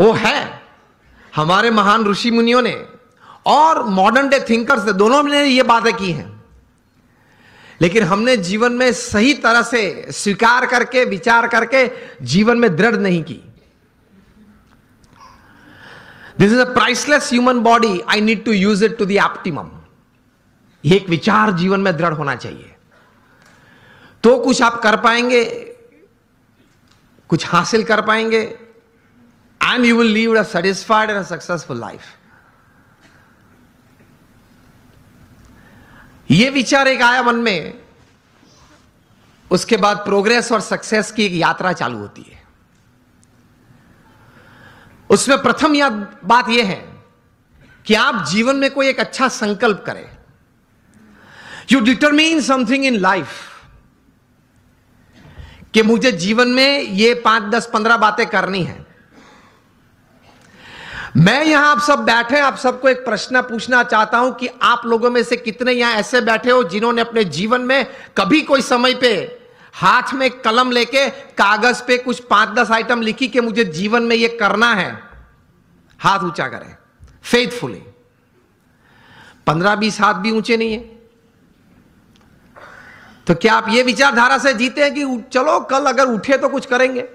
वो है हमारे महान ऋषि मुनियों ने और मॉडर्न डे थिंकर्स ने, दोनों ने ये बातें की हैं, लेकिन हमने जीवन में सही तरह से स्वीकार करके विचार करके जीवन में दृढ़ नहीं की। This is a priceless human body, I need to use it to the optimum. ये एक विचार जीवन में दृढ़ होना चाहिए, तो कुछ आप कर पाएंगे, कुछ हासिल कर पाएंगे, and you will leave a satisfied and a successful life. ये विचार एक आया मन में, उसके बाद प्रोग्रेस और सक्सेस की एक यात्रा चालू होती है। उसमें प्रथम बात यह है कि आप जीवन में कोई एक अच्छा संकल्प करें। You determine something in life कि मुझे जीवन में ये 5, 10, 15 बातें करनी है। मैं यहां आप सब बैठे, आप सबको एक प्रश्न पूछना चाहता हूं कि आप लोगों में से कितने यहां ऐसे बैठे हो जिन्होंने अपने जीवन में कभी कोई समय पे हाथ में कलम लेके कागज पे कुछ 5-10 आइटम लिखी कि मुझे जीवन में ये करना है? हाथ ऊंचा करें फेथफुली। 15-20 हाथ भी ऊंचे नहीं है। तो क्या आप ये विचारधारा से जीते हैं कि चलो कल अगर उठे तो कुछ करेंगे?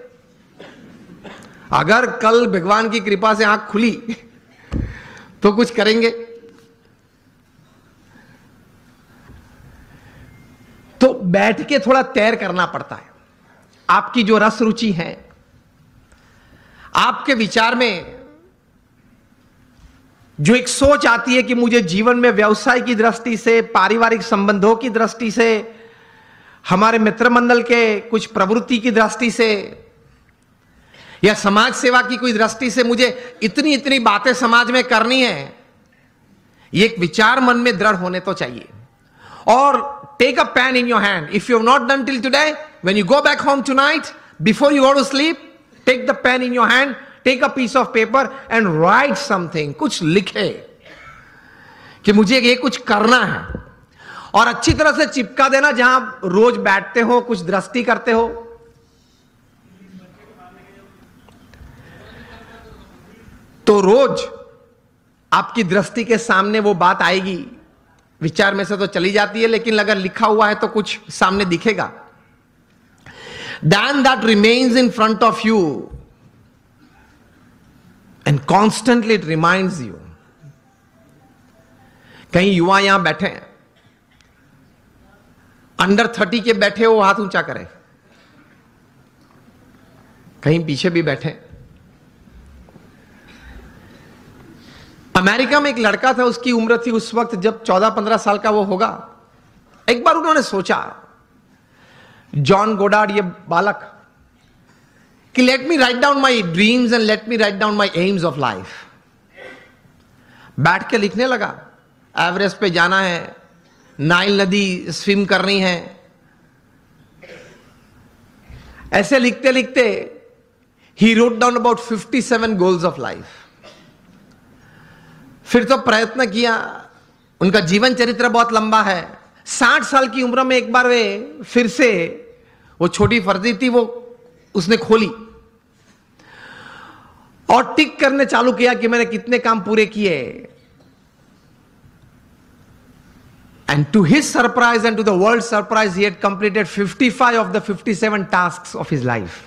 अगर कल भगवान की कृपा से आंख खुली तो कुछ करेंगे? तो बैठ के थोड़ा तैर करना पड़ता है। आपकी जो रस रुचि है, आपके विचार में जो एक सोच आती है कि मुझे जीवन में व्यवसाय की दृष्टि से, पारिवारिक संबंधों की दृष्टि से, हमारे मित्र मंडल के कुछ प्रवृत्ति की दृष्टि से या समाज सेवा की कोई दृष्टि से मुझे इतनी इतनी बातें समाज में करनी है, ये एक विचार मन में दृढ़ होने तो चाहिए। और take a pen in your hand. If you have not done till today, when you go back home tonight, before you go to sleep, take the pen in your hand, take a piece of paper and write something. कुछ लिखे कि मुझे ये कुछ करना है, और अच्छी तरह से चिपका देना जहां रोज बैठते हो, कुछ दृष्टि करते हो। तो रोज आपकी दृष्टि के सामने वो बात आएगी। विचार में से तो चली जाती है, लेकिन अगर लिखा हुआ है तो कुछ सामने दिखेगा। Then that remains in front of you and constantly it reminds you। कहीं युवा यहां बैठे हैं, अंडर 30 के बैठे हो, हाथ ऊंचा करें। कहीं पीछे भी बैठे। अमेरिका में एक लड़का था, उसकी उम्र थी उस वक्त जब 14-15 साल का वो होगा। एक बार उन्होंने सोचा, जॉन गोडार्ड ये बालक, कि let me write down my dreams and let me write down my AIIMS of life. बैठ के लिखने लगा, एवरेस्ट पे जाना है, नाइल नदी स्विम करनी है। ऐसे लिखते लिखते he wrote down about 57 goals of life. फिर तो प्रयत्न किया, उनका जीवन चरित्र बहुत लंबा है। 60 साल की उम्र में एक बार वे फिर से, वो छोटी फर्जी थी, वो उसने खोली और टिक करने चालू किया कि मैंने कितने काम पूरे किए। And to his surprise and to the world's surprise, he had completed 55 of the 57 tasks of his life.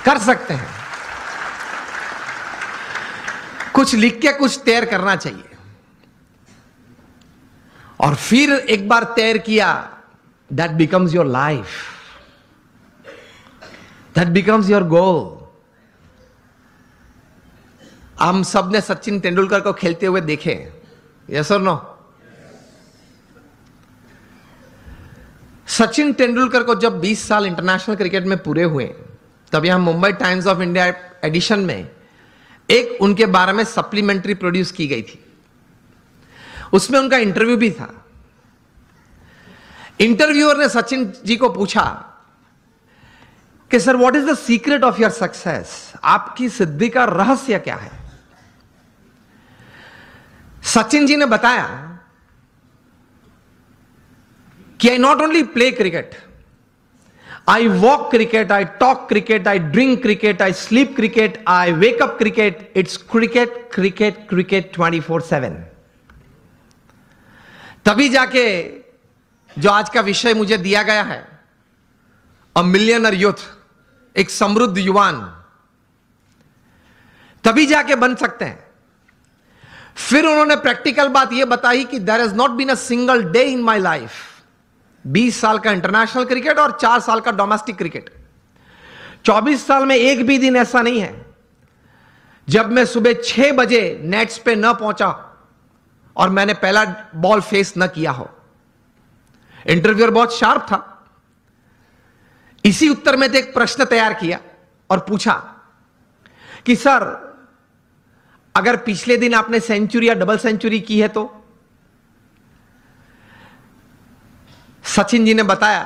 कर सकते हैं। कुछ लिख के कुछ तैर करना चाहिए। और फिर एक बार तैर किया, that becomes your life. That becomes your goal. हम सब ने सचिन तेंदुलकर को खेलते हुए देखे, yes or no? Sachin Tendulkar को जब 20 साल इंटरनेशनल क्रिकेट में पूरे हुए, तब यहां Mumbai Times of India edition में एक उनके बारे में सप्लीमेंट्री प्रोड्यूस की गई थी। उसमें उनका इंटरव्यू भी था। इंटरव्यूअर ने सचिन जी को पूछा कि sir, what is the secret of your success? आपकी सिद्धि का रहस्य क्या है? सचिन जी ने बताया कि I not only play cricket, I walk cricket, I talk cricket, I drink cricket, I sleep cricket, I wake up cricket. It's cricket, cricket, cricket 24/7. तभी जाके जो आज का विषय मुझे दिया गया है, अ मिलियनर यूथ, एक समृद्ध युवान, तभी जाके बन सकते हैं। फिर उन्होंने प्रैक्टिकल बात यह बताई कि there has not been a single day in my life, 20 साल का इंटरनेशनल क्रिकेट और 4 साल का डोमेस्टिक क्रिकेट, 24 साल में एक भी दिन ऐसा नहीं है जब मैं सुबह 6 बजे नेट्स पे न पहुंचा और मैंने पहला बॉल फेस न किया हो। इंटरव्यूअर बहुत शार्प था। इसी उत्तर में एक प्रश्न तैयार किया और पूछा कि सर, अगर पिछले दिन आपने सेंचुरी या डबल सेंचुरी की है तो? सचिन जी ने बताया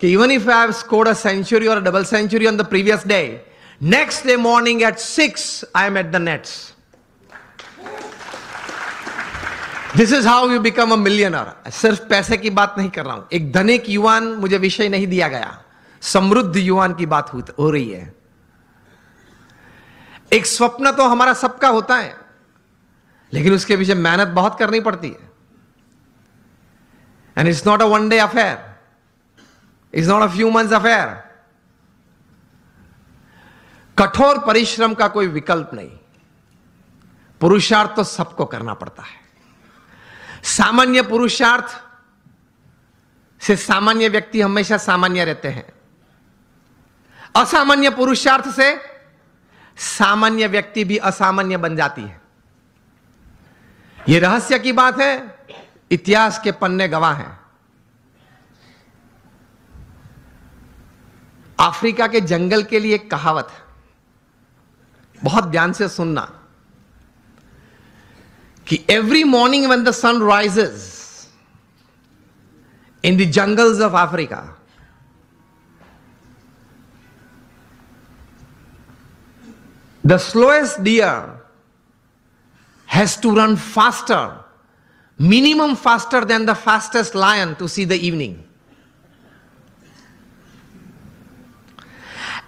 कि even if I have scored a century और double century on the previous day, next day morning at 6 I am at the nets. This is how you become a millionaire. सिर्फ पैसे की बात नहीं कर रहा हूं, एक धनिक युवान मुझे विषय नहीं दिया गया, समृद्ध युवान की बात हो रही है। एक स्वप्न तो हमारा सबका होता है, लेकिन उसके पीछे मेहनत बहुत करनी पड़ती है। And it's not a one day affair, it's not a few months affair. कठोर परिश्रम का कोई विकल्प नहीं, पुरुषार्थ तो सबको करना पड़ता है। सामान्य पुरुषार्थ से सामान्य व्यक्ति हमेशा सामान्य रहते हैं, असामान्य पुरुषार्थ से सामान्य व्यक्ति भी असामान्य बन जाती है। यह रहस्य की बात है, इतिहास के पन्ने गवाह हैं। अफ्रीका के जंगल के लिए एक कहावत है, बहुत ध्यान से सुनना, कि every morning when the sun rises in the jungles of Africa, the slowest deer has to run faster, minimum faster than the fastest lion to see the evening.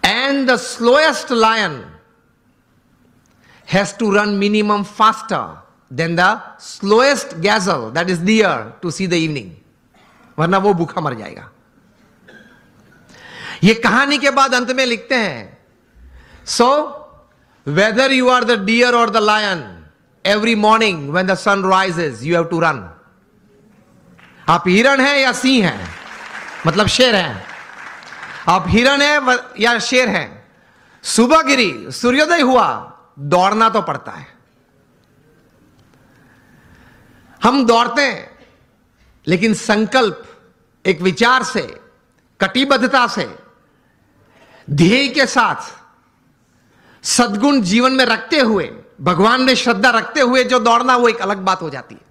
And the slowest lion has to run minimum faster than the slowest gazelle, that is deer, to see the evening. वरना वो भूखा मर जाएगा। ये कहानी के बाद अंत में लिखते हैं, so whether you are the deer or the lion, every morning when the sun rises you have to run. आप हिरण हैं या सिंह हैं, मतलब शेर हैं, आप हिरण हैं या शेर हैं, सुबह गिरी, सूर्योदय हुआ, दौड़ना तो पड़ता है। हम दौड़ते हैं, लेकिन संकल्प, एक विचार से, कटिबद्धता से, ध्येय के साथ, सद्गुण जीवन में रखते हुए, भगवान में श्रद्धा रखते हुए जो दौड़ना, वो एक अलग बात हो जाती है।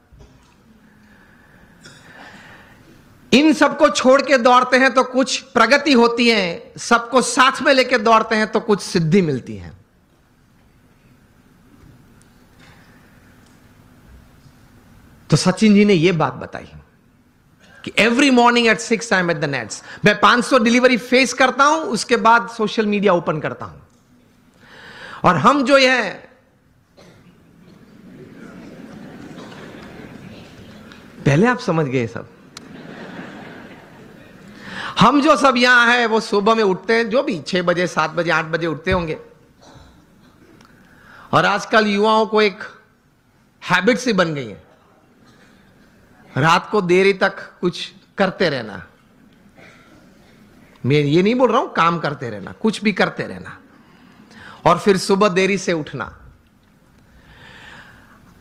इन सबको छोड़ के दौड़ते हैं तो कुछ प्रगति होती है, सबको साथ में लेके दौड़ते हैं तो कुछ सिद्धि मिलती है। तो सचिन जी ने यह बात बताई कि every morning at 6 I am at the nets. मैं 500 डिलीवरी फेस करता हूं, उसके बाद सोशल मीडिया ओपन करता हूं। और हम जो है पहले आप समझ गए सब, हम जो सब यहां है वो सुबह में उठते हैं, जो भी 6 बजे 7 बजे 8 बजे उठते होंगे। और आजकल युवाओं को एक हैबिट सी बन गई है, रात को देरी तक कुछ करते रहना। मैं ये नहीं बोल रहा हूं काम करते रहना, कुछ भी करते रहना, और फिर सुबह देरी से उठना।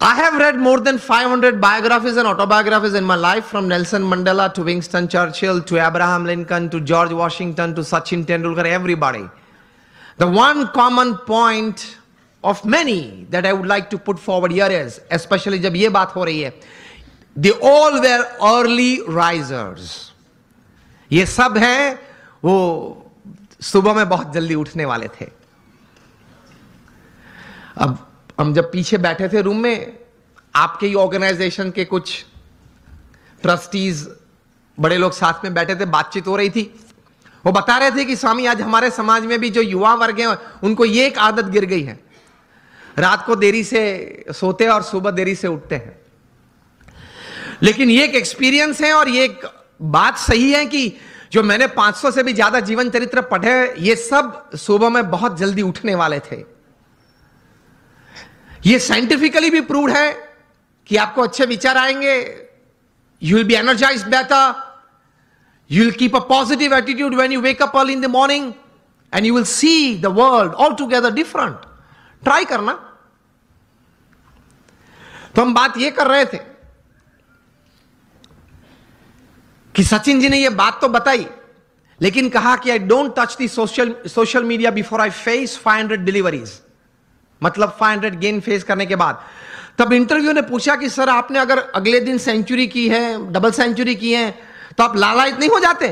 I have read more than 500 biographies and autobiographies in my life, from Nelson Mandela to Winston Churchill to Abraham Lincoln to George Washington to Sachin Tendulkar, everybody. The one common point of many that I would like to put forward here is, especially जब ये बात हो रही है, they all were early risers. ये सब हैं वो सुबह में बहुत जल्दी उठने वाले थे। अब हम जब पीछे बैठे थे रूम में, आपके ही ऑर्गेनाइजेशन के कुछ ट्रस्टीज, बड़े लोग साथ में बैठे थे, बातचीत हो रही थी। वो बता रहे थे कि स्वामी आज हमारे समाज में भी जो युवा वर्ग है उनको ये एक आदत गिर गई है, रात को देरी से सोते हैं और सुबह देरी से उठते हैं। लेकिन ये एक एक्सपीरियंस है और ये एक बात सही है कि जो मैंने 500 से भी ज्यादा जीवन चरित्र पढ़े, ये सब सुबह में बहुत जल्दी उठने वाले थे। ये साइंटिफिकली भी प्रूव्ड है कि आपको अच्छे विचार आएंगे, you will be energised better, you will keep a positive attitude when you wake up early in the morning and you will see the world altogether different. Try करना। तो हम बात ये कर रहे थे कि सचिन जी ने ये बात तो बताई, लेकिन कहा कि I don't touch the social media before I face 500 deliveries, मतलब 500 गेन फेस करने के बाद। तब इंटरव्यू ने पूछा कि सर आपने अगर अगले दिन सेंचुरी की है, डबल सेंचुरी की है, तो आप लालायित नहीं हो जाते?